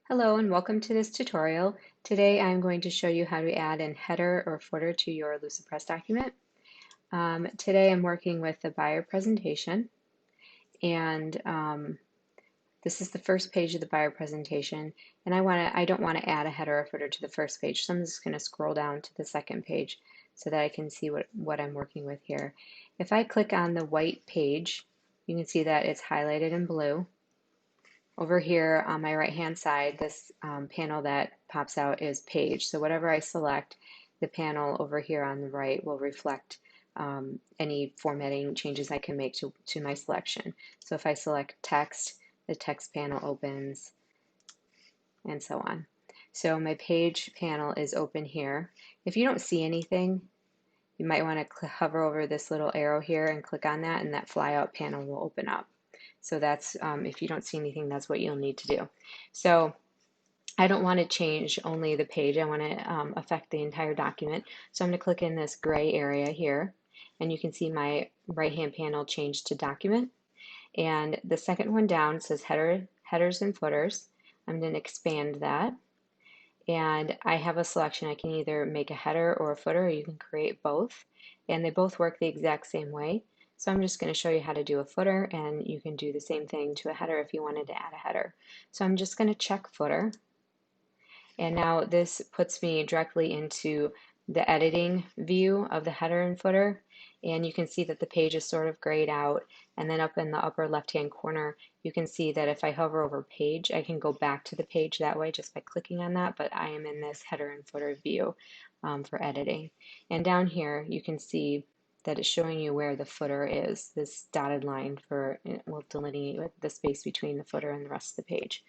Hello and welcome to this tutorial. Today I'm going to show you how to add a header or footer to your Lucidpress document. Today I'm working with the buyer presentation, and this is the first page of the buyer presentation, and I don't want to add a header or footer to the first page, so I'm just going to scroll down to the second page so that I can see what I'm working with here. If I click on the white page, you can see that it's highlighted in blue. Over here on my right hand side, this panel that pops out is page. So whatever I select, the panel over here on the right will reflect any formatting changes I can make to my selection. So if I select text, the text panel opens, and so on. So my page panel is open here. If you don't see anything, you might want to hover over this little arrow here and click on that, and that flyout panel will open up. So that's, if you don't see anything, that's what you'll need to do. So I don't want to change only the page. I want to affect the entire document. So I'm going to click in this gray area here, and you can see my right-hand panel changed to document. And the second one down says headers and footers. I'm going to expand that. And I have a selection. I can either make a header or a footer, or you can create both. And they both work the exact same way. So I'm just going to show you how to do a footer, and you can do the same thing to a header if you wanted to add a header. So I'm just going to check footer. And now this puts me directly into the editing view of the header and footer. And you can see that the page is sort of grayed out. And then up in the upper left-hand corner, you can see that if I hover over page, I can go back to the page that way just by clicking on that. But I am in this header and footer view for editing. And down here, you can see that it's showing you where the footer is. This dotted line will delineate the space between the footer and the rest of the page.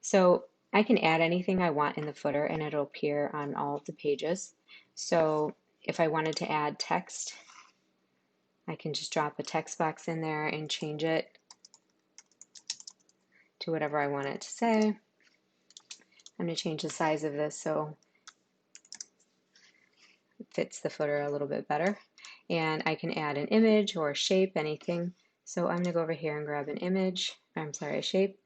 So I can add anything I want in the footer, and it'll appear on all of the pages. So if I wanted to add text, I can just drop a text box in there and change it to whatever I want it to say. I'm going to change the size of this so it fits the footer a little bit better. And I can add an image or a shape, anything. So I'm going to go over here and grab an image, a shape,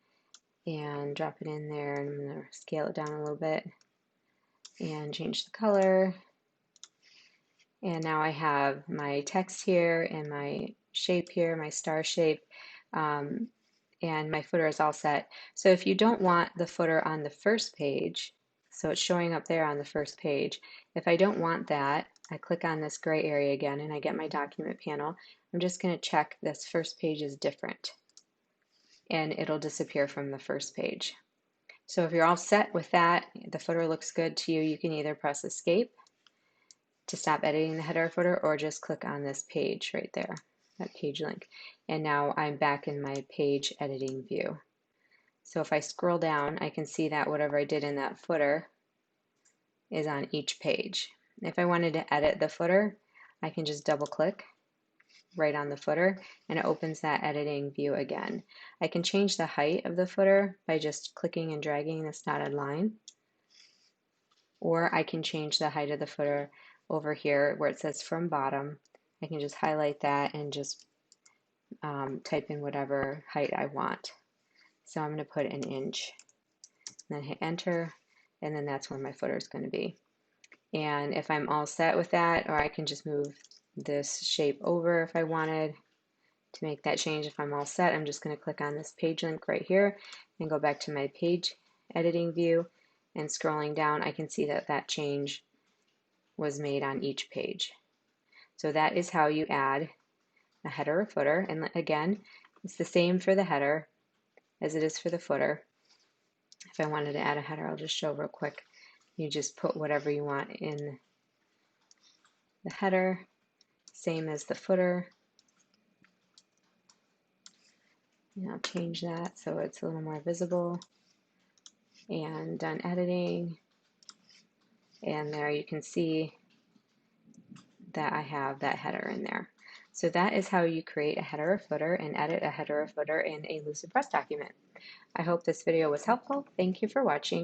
and drop it in there, and I'm going to scale it down a little bit and change the color. And now I have my text here and my shape here, my star shape, and my footer is all set. So if you don't want the footer on the first page, so it's showing up there on the first page, if I don't want that, I click on this gray area again and I get my document panel. I'm just going to check this first page is different, and it'll disappear from the first page. So if you're all set with that, the footer looks good to you, you can either press escape to stop editing the header or footer, or just click on this page right there, that page link. And now I'm back in my page editing view. So if I scroll down, I can see that whatever I did in that footer is on each page. If I wanted to edit the footer, I can just double click right on the footer, and it opens that editing view again. I can change the height of the footer by just clicking and dragging this dotted line, or I can change the height of the footer over here where it says from bottom. I can just highlight that and just type in whatever height I want. So I'm going to put an inch, and then hit enter, and then that's where my footer is going to be. And if I'm all set with that, or I can just move this shape over if I wanted to make that change. If I'm all set, I'm just going to click on this page link right here and go back to my page editing view, and scrolling down I can see that that change was made on each page. So that is how you add a header or footer. And again, it's the same for the header as it is for the footer. If I wanted to add a header, I'll just show real quick. You just put whatever you want in the header, same as the footer. And I'll change that so it's a little more visible. And done editing. And there you can see that I have that header in there. So that is how you create a header or footer and edit a header or footer in a Lucidpress document. I hope this video was helpful. Thank you for watching.